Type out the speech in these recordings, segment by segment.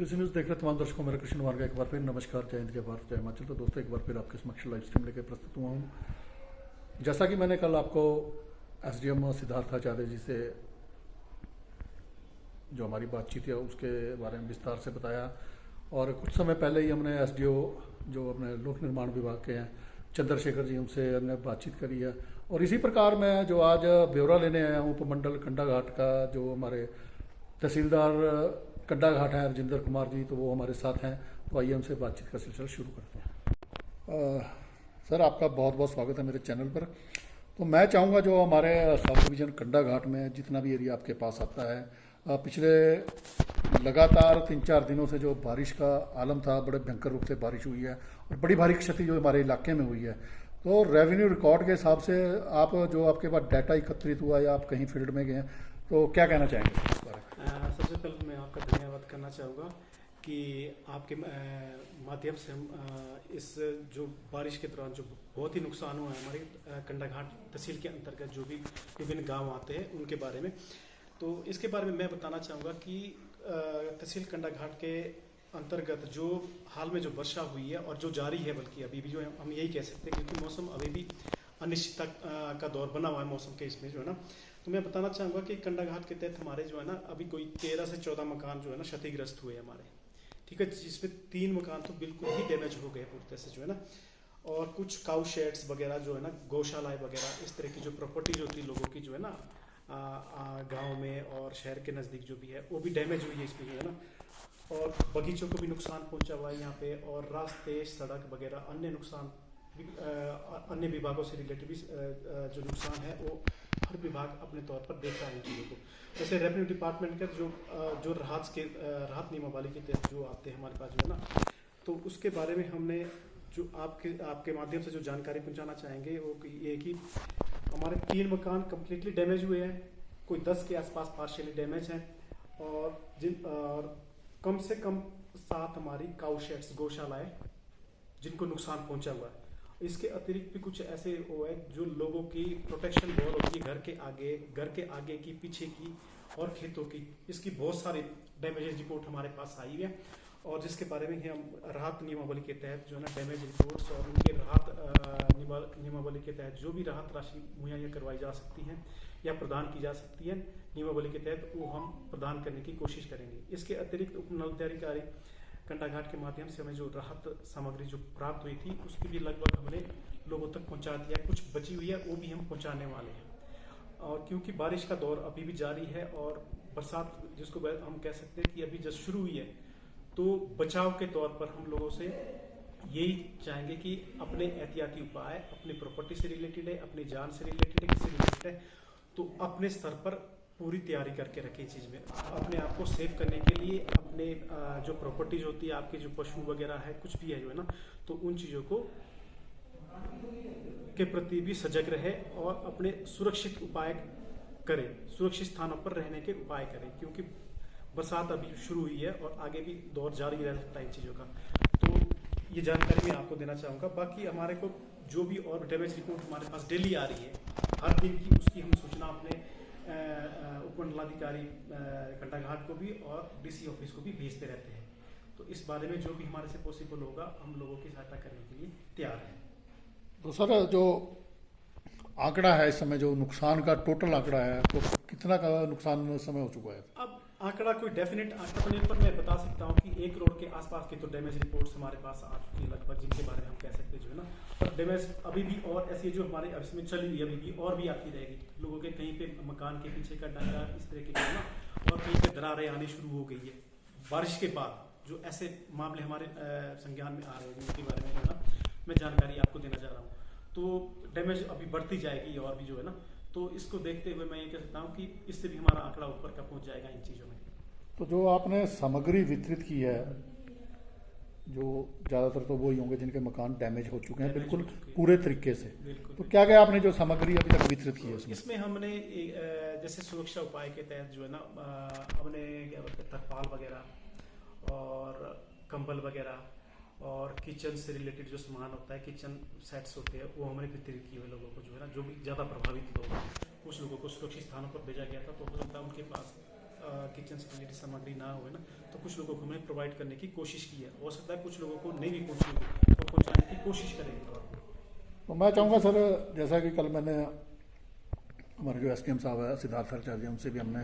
कृषि न्यूज़ देख रहे तमाम दर्शकों मेरा कृष्ण कुमार का एक बार फिर नमस्कार। जय हिंद, जय भारत, जय हिमाचल। तो दोस्तों एक बार फिर आपके समक्ष लाइव स्ट्रीम लेकर प्रस्तुत हुआ हूँ। जैसा कि मैंने कल आपको एसडीएम सिद्धार्थ आचार्य जी से जो हमारी बातचीत है उसके बारे में विस्तार से बताया, और कुछ समय पहले ही हमने एसडीओ जो अपने लोक निर्माण विभाग के हैं चंद्रशेखर जी, उनसे हमने बातचीत करी है। और इसी प्रकार मैं जो आज ब्यौरा लेने आया हूँ उपमंडल कंडाघाट का, जो हमारे तहसीलदार कंडाघाट हैं राजेंद्र कुमार जी, तो वो हमारे साथ हैं। तो आइए हमसे बातचीत का सिलसिला शुरू करते हैं। सर, आपका बहुत बहुत स्वागत है मेरे चैनल पर। तो मैं चाहूँगा जो हमारे सब डिवीज़न कंडाघाट में जितना भी एरिया आपके पास आता है, पिछले लगातार 3-4 दिनों से जो बारिश का आलम था, बड़े भयंकर रूप से बारिश हुई है और बड़ी भारी क्षति जो हमारे इलाके में हुई है। तो रेवेन्यू रिकॉर्ड के हिसाब से आप जो आपके पास डाटा एकत्रित हुआ या आप कहीं फील्ड में गए हैं, तो क्या कहना चाहेंगे इस बारे में? सबसे पहले मैं आपका धन्यवाद करना चाहूँगा कि आपके माध्यम से हम इस जो बारिश के दौरान जो बहुत ही नुकसान हुआ है हमारे कंडाघाट तहसील के अंतर्गत जो भी विभिन्न गांव आते हैं उनके बारे में, तो इसके बारे में मैं बताना चाहूँगा कि तहसील कंडाघाट के अंतर्गत जो हाल में जो वर्षा हुई है और जो जारी है, बल्कि अभी भी जो है हम यही कह सकते हैं, क्योंकि मौसम अभी भी अनिश्चितता का दौर बना हुआ है मौसम के इसमें जो है ना। तो मैं बताना चाहूँगा कि कंडाघाट के तहत हमारे जो है ना अभी कोई 13 से 14 मकान जो है ना क्षतिग्रस्त हुए हमारे, ठीक है, जिसमें 3 मकान तो बिल्कुल ही डैमेज हो गए पूरी तरह से जो है ना। और कुछ काउ शेड्स वगैरह जो है ना, गौशालाएं वगैरह, इस तरह की जो प्रॉपर्टी जो थी लोगों की जो है ना गांव में और शहर के नज़दीक जो भी है वो भी डैमेज हुई है इसमें जो है ना। और बगीचों को भी नुकसान पहुंचा हुआ है यहाँ पे, और रास्ते, सड़क वगैरह अन्य नुकसान अन्य विभागों से रिलेटेड भी जो नुकसान है वो हर विभाग अपने तौर पर देख रहा है इन चीज़ों को। जैसे रेवेन्यू डिपार्टमेंट का जो राहत नियमावली के तहत जो आते हैं हमारे पास जो है ना, तो उसके बारे में हमने जो आपके माध्यम से जो जानकारी पहुंचाना चाहेंगे वो ये कि हमारे 3 मकान कम्प्लीटली डैमेज हुए हैं, कोई 10 के आसपास पार्शियली डैमेज हैं, और कम से कम 7 हमारी काउ शेड्स, गौशालाएं जिनको नुकसान पहुंचा हुआ है। इसके अतिरिक्त भी कुछ ऐसे वो है जो लोगों की प्रोटेक्शन वॉल होती है घर के आगे की, पीछे की और खेतों की, इसकी बहुत सारी डैमेज रिपोर्ट हमारे पास आई है, और जिसके बारे में हम राहत नियमावली के तहत जो है ना डैमेज रिपोर्ट्स और उनके राहत नियमावली के तहत जो भी राहत राशि मुहैया करवाई जा सकती है या प्रदान की जा सकती है नियमावली के तहत, वो हम प्रदान करने की कोशिश करेंगे। इसके अतिरिक्त उपनलाधिकारी कंडाघाट के माध्यम से हमें जो राहत सामग्री जो प्राप्त हुई थी उसकी भी लगभग हमने लोगों तक पहुंचा दिया, कुछ बची हुई है वो भी हम पहुंचाने वाले हैं। और क्योंकि बारिश का दौर अभी भी जारी है और बरसात जिसको हम कह सकते हैं कि अभी जस्ट शुरू हुई है, तो बचाव के तौर पर हम लोगों से यही चाहेंगे कि अपने एहतियाती उपाय अपनी प्रॉपर्टी से रिलेटेड है, अपनी जान से रिलेटेड है, किसी रिलेटेड है, तो अपने स्तर पर पूरी तैयारी करके रखें चीज़ में, अपने आप को सेव करने के लिए अपने जो प्रॉपर्टीज होती है आपके, जो पशु वगैरह है, कुछ भी है जो है ना, तो उन चीज़ों को के प्रति भी सजग रहे और अपने सुरक्षित उपाय करें, सुरक्षित स्थानों पर रहने के उपाय करें, क्योंकि बरसात अभी शुरू हुई है और आगे भी दौर जारी रह सकता है इन चीज़ों का। तो ये जानकारी मैं आपको देना चाहूँगा। बाकी हमारे को जो भी और डैमेज रिपोर्ट हमारे पास डेली आ रही है हर दिन की, उसकी हम सूचना अपने उपमंडलाधिकारी कंडाघाट को भी और डीसी ऑफिस को भी भेजते रहते हैं। तो इस बारे में जो भी हमारे से पॉसिबल होगा हम लोगों की सहायता करने के लिए तैयार हैं। तो सर, जो आंकड़ा है इस समय, जो नुकसान का टोटल आंकड़ा है, तो कितना का नुकसान इस समय हो चुका है? अब आंकड़ा कोई डेफिनेट आंकड़ा नहीं, पर मैं बता सकता हूँ कि 1 करोड़ के आसपास की तो डैमेज रिपोर्ट्स हमारे पास आ चुकी है लगभग, जिनके बारे में हम कह सकते हैं जो है ना। पर डैमेज अभी भी और ऐसी जो हमारे इसमें चली हुई अभी भी और भी आती रहेगी, लोगों के कहीं पे मकान के पीछे का डंगा, इस तरह के जो है ना, और कहीं पे दरारें आनी शुरू हो गई है बारिश के बाद। जो ऐसे मामले हमारे संज्ञान में आ रहे हैं उनके बारे में जो है ना मैं जानकारी आपको देना चाह रहा हूँ। तो डैमेज अभी बढ़ती जाएगी और भी जो है ना, तो इसको देखते हुए मैं ये कह सकता हूँ कि इससे भी हमारा आंकड़ा ऊपर का पहुंच जाएगा इन चीज़ों में। तो जो आपने सामग्री वितरित की है, जो ज़्यादातर तो वही होंगे जिनके मकान डैमेज हो चुके हैं बिल्कुल पूरे तरीके से, तो क्या क्या आपने जो सामग्री अभी तक वितरित की है इसमें हमने जैसे सुरक्षा उपाय के तहत जो है ना हमने क्या बोलते हैं तरपाल वगैरह और कंबल वगैरह और किचन से रिलेटेड जो सामान होता है, किचन सेट्स होते हैं, वो हमने वितरित किए हुए लोगों को जो है ना, जो भी ज़्यादा प्रभावित लोग, कुछ लोगों को सुरक्षित स्थानों पर भेजा गया था। तो हो सकता है उनके पास किचन से रिलेटेड सामग्री ना हो ना, तो कुछ लोगों को हमने प्रोवाइड करने की कोशिश की है। हो सकता है कुछ लोगों को नहीं भी पहुँचेगी तो पहुँचाने की कोशिश करेंगे। तो मैं चाहूँगा सर, जैसा कि कल मैंने हमारे जो SDM साहब है सिद्धार्थ आचार्य, उनसे भी हमने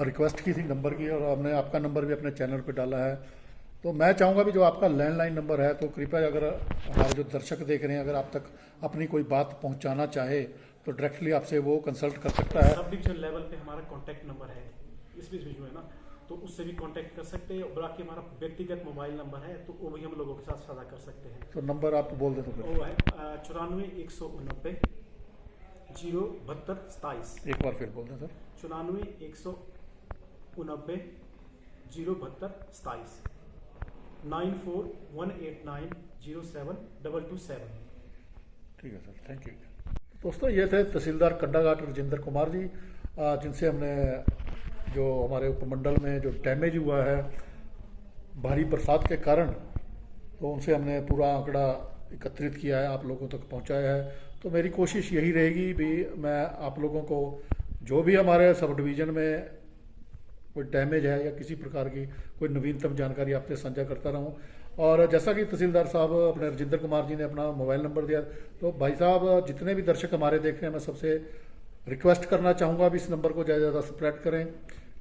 रिक्वेस्ट की थी नंबर की, और हमने आपका नंबर भी अपने चैनल पे डाला है। तो मैं चाहूँगा भी जो आपका लैंडलाइन नंबर है, तो कृपया अगर हमारे जो दर्शक देख रहे हैं, अगर आप तक अपनी कोई बात पहुँचाना चाहे तो डायरेक्टली आपसे वो कंसल्ट कर सकता है। सब डिवीजन लेवल पे हमारा कॉन्टैक्ट नंबर है, इस बीच में जो है ना, तो उससे भी कांटेक्ट कर सकते हैं। और बाकी हमारा व्यक्तिगत मोबाइल नंबर है, तो वो भी हम लोगों के साथ साझा कर सकते हैं। तो नंबर आप बोल दें तो फिर। वो है 94 189 072 27। एक बार फिर बोल दें सर। 94 189 072 27, 94 189 07 ठीक है सर, थैंक यू। दोस्तों, ये थे तहसीलदार कंडाघाट राजेंद्र कुमार जी, जिनसे हमने जो हमारे उपमंडल में जो डैमेज हुआ है भारी बरसात के कारण, तो उनसे हमने पूरा आंकड़ा एकत्रित किया है, आप लोगों तक पहुंचाया है। तो मेरी कोशिश यही रहेगी भी, मैं आप लोगों को जो भी हमारे सब डिवीज़न में कोई डैमेज है या किसी प्रकार की कोई नवीनतम जानकारी आपसे साझा करता रहूं। और जैसा कि तहसीलदार साहब अपने राजेंद्र कुमार जी ने अपना मोबाइल नंबर दिया, तो भाई साहब जितने भी दर्शक हमारे देख रहे हैं, मैं सबसे रिक्वेस्ट करना चाहूँगा भी इस नंबर को ज़्यादा से ज़्यादा स्प्रेड करें।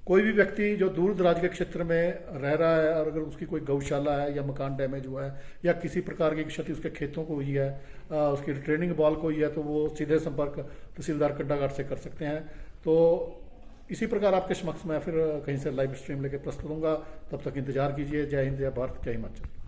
कोई भी व्यक्ति जो दूर दराज के क्षेत्र में रह रहा है और अगर उसकी कोई गौशाला है या मकान डैमेज हुआ है या किसी प्रकार की क्षति उसके खेतों को हुई है, उसकी रिट्रेनिंग बॉल को हुई है, तो वो सीधे संपर्क तहसीलदार कंडाघाट से कर सकते हैं। तो इसी प्रकार आपके समक्ष मैं फिर कहीं से लाइव स्ट्रीम लेके प्रस्तुत होऊंगा। तब तक इंतजार कीजिए। जय हिंद, जय भारत, जय हिमाचल।